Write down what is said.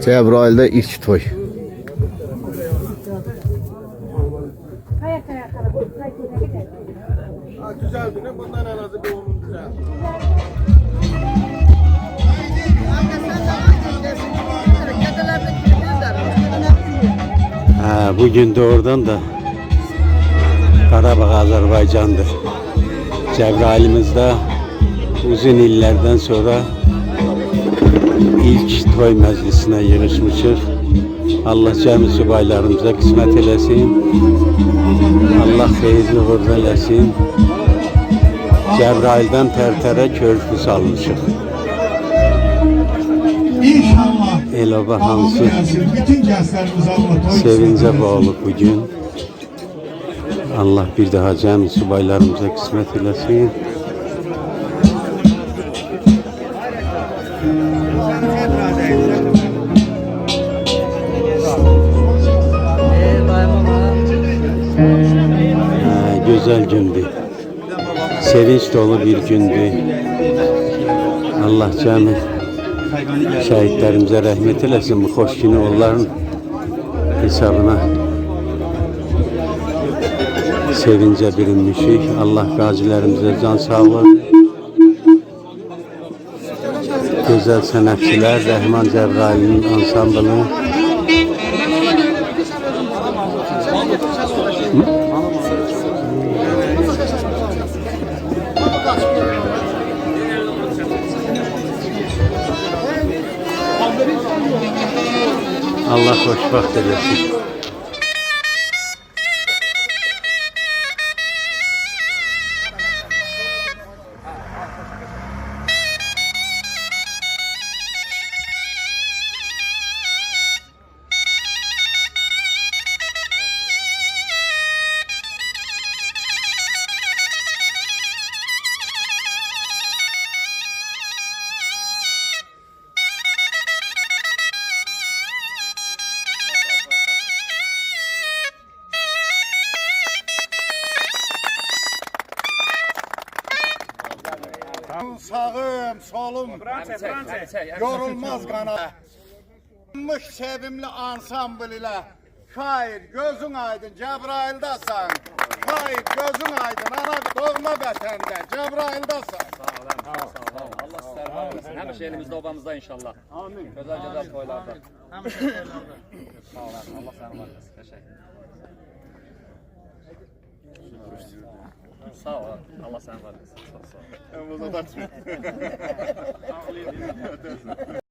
Cebrail'de ilk toy. Güzel günü bundan en azı bir 10. güzel. Bugün doğrudan da Qarabağ Azərbaycandır. Cebrail'imizde uzun illerden sonra ilk toy meclisine yığışmışıq. Allah cəmi subaylarımıza qismət eləsin. Allah xeyirli uğurlu eləsin. Cebrail'den tərtərə körpü salmışıq. İnşallah El-oba hamısı bütün gençlerimiz Allah sevince boğulub bugün. Allah bir daha cəmi subaylarımıza qismət eləsin. Güzel gündü. Sevinç dolu bir gündü. Allah cəmi şəhidlərimizə rəhmət eləsin. Bu xoş günü onların hesabına sevince bürünmüşük. Allah qazilərimizə can sağlığı. Güzel sənətçilər, Rəhman Cebrail'in ansamblını. Allah xoşbaxt eləsin. Sağım, solum, yorulmaz kanal. Sevimli ansambl ile şair gözün aydın Cebrail'dasan. Şair gözün aydın ana doğma vətəndə Cebrail'dasan. Sağ olun. Allah sizler var olsun. Hem şehrimizde obamızda inşallah. Amin. Güzel toylarda. Sağ olun. Allah sen var olsun. Teşekkür. Sağ ol. Allah sen var olsun. Sağ ol. Sağ ol.